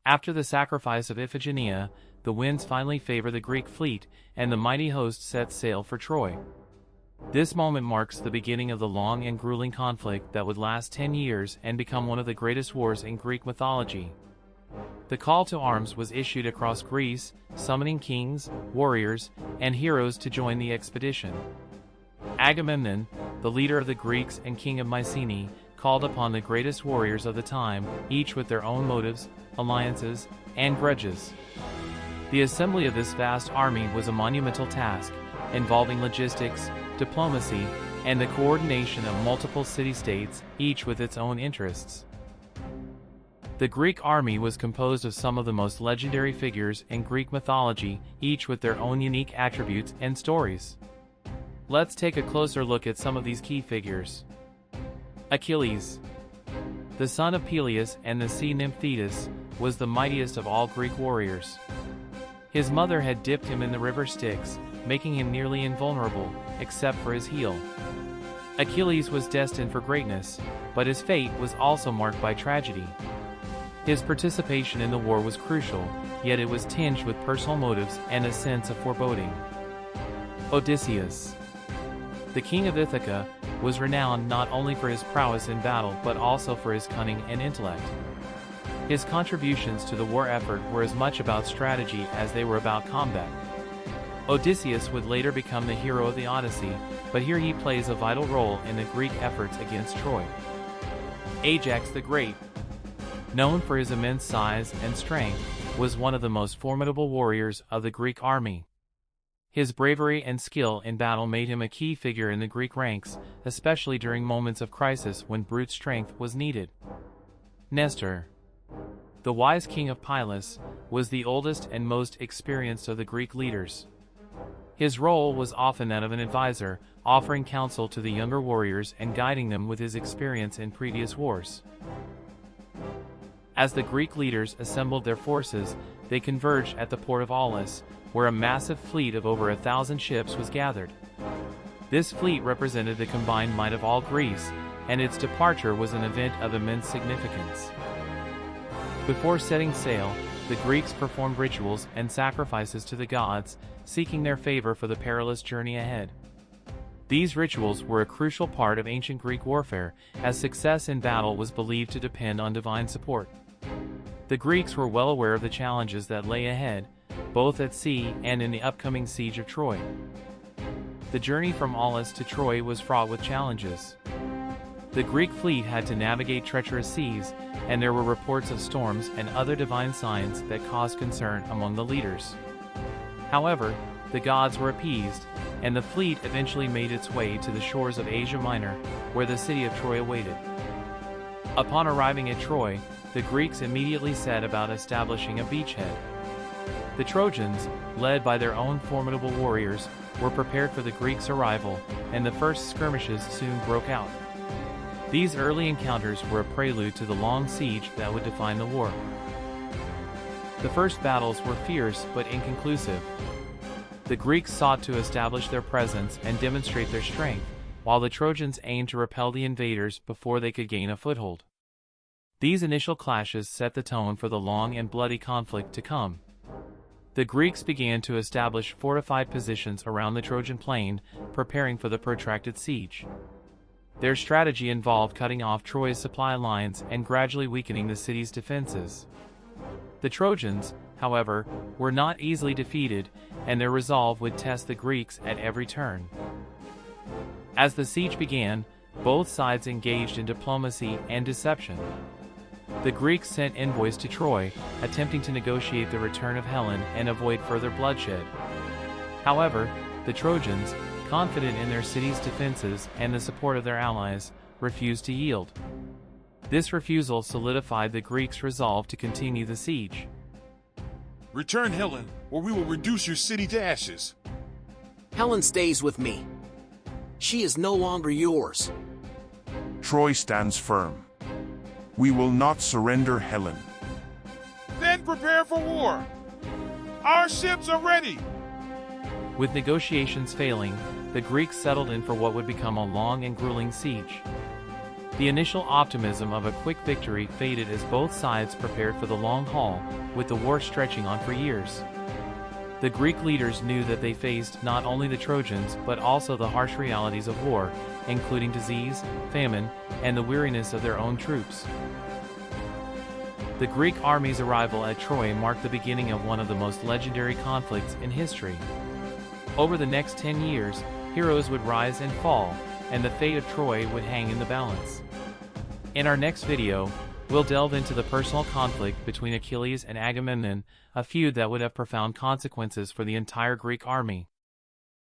After the sacrifice of Iphigenia, the winds finally favor the Greek fleet, and the mighty host sets sail for Troy. This moment marks the beginning of the long and grueling conflict that would last 10 years and become one of the greatest wars in Greek mythology. The call to arms was issued across Greece, summoning kings, warriors, and heroes to join the expedition. Agamemnon, the leader of the Greeks and king of Mycenae, called upon the greatest warriors of the time, each with their own motives, alliances, and grudges. The assembly of this vast army was a monumental task, involving logistics, diplomacy, and the coordination of multiple city-states, each with its own interests. The Greek army was composed of some of the most legendary figures in Greek mythology, each with their own unique attributes and stories. Let's take a closer look at some of these key figures. Achilles, the son of Peleus and the sea nymph Thetis, was the mightiest of all Greek warriors. His mother had dipped him in the river Styx, making him nearly invulnerable, except for his heel. Achilles was destined for greatness, but his fate was also marked by tragedy. His participation in the war was crucial, yet it was tinged with personal motives and a sense of foreboding. Odysseus, the king of Ithaca, was renowned not only for his prowess in battle but also for his cunning and intellect. His contributions to the war effort were as much about strategy as they were about combat. Odysseus would later become the hero of the Odyssey, but here he plays a vital role in the Greek efforts against Troy. Ajax the Great, known for his immense size and strength, was one of the most formidable warriors of the Greek army. His bravery and skill in battle made him a key figure in the Greek ranks, especially during moments of crisis when brute strength was needed. Nestor, the wise king of Pylos, was the oldest and most experienced of the Greek leaders. His role was often that of an advisor, offering counsel to the younger warriors and guiding them with his experience in previous wars. As the Greek leaders assembled their forces, they converged at the port of Aulis, where a massive fleet of over 1,000 ships was gathered. This fleet represented the combined might of all Greece, and its departure was an event of immense significance. Before setting sail, the Greeks performed rituals and sacrifices to the gods, seeking their favor for the perilous journey ahead. These rituals were a crucial part of ancient Greek warfare, as success in battle was believed to depend on divine support. The Greeks were well aware of the challenges that lay ahead, both at sea and in the upcoming siege of Troy. The journey from Aulis to Troy was fraught with challenges. The Greek fleet had to navigate treacherous seas, and there were reports of storms and other divine signs that caused concern among the leaders. However, the gods were appeased, and the fleet eventually made its way to the shores of Asia Minor, where the city of Troy awaited. Upon arriving at Troy, the Greeks immediately set about establishing a beachhead. The Trojans, led by their own formidable warriors, were prepared for the Greeks' arrival, and the first skirmishes soon broke out. These early encounters were a prelude to the long siege that would define the war. The first battles were fierce but inconclusive. The Greeks sought to establish their presence and demonstrate their strength, while the Trojans aimed to repel the invaders before they could gain a foothold. These initial clashes set the tone for the long and bloody conflict to come. The Greeks began to establish fortified positions around the Trojan plain, preparing for the protracted siege. Their strategy involved cutting off Troy's supply lines and gradually weakening the city's defenses. The Trojans, however, were not easily defeated, and their resolve would test the Greeks at every turn. As the siege began, both sides engaged in diplomacy and deception. The Greeks sent envoys to Troy, attempting to negotiate the return of Helen and avoid further bloodshed. However, the Trojans, confident in their city's defenses and the support of their allies, refused to yield. This refusal solidified the Greeks' resolve to continue the siege. Return Helen, or we will reduce your city to ashes. Helen stays with me. She is no longer yours. Troy stands firm. We will not surrender Helen. Then prepare for war. Our ships are ready. With negotiations failing, the Greeks settled in for what would become a long and grueling siege. The initial optimism of a quick victory faded as both sides prepared for the long haul, with the war stretching on for years. The Greek leaders knew that they faced not only the Trojans but also the harsh realities of war, including disease, famine, and the weariness of their own troops. The Greek army's arrival at Troy marked the beginning of one of the most legendary conflicts in history. Over the next 10 years, heroes would rise and fall, and the fate of Troy would hang in the balance. In our next video, we'll delve into the personal conflict between Achilles and Agamemnon, a feud that would have profound consequences for the entire Greek army.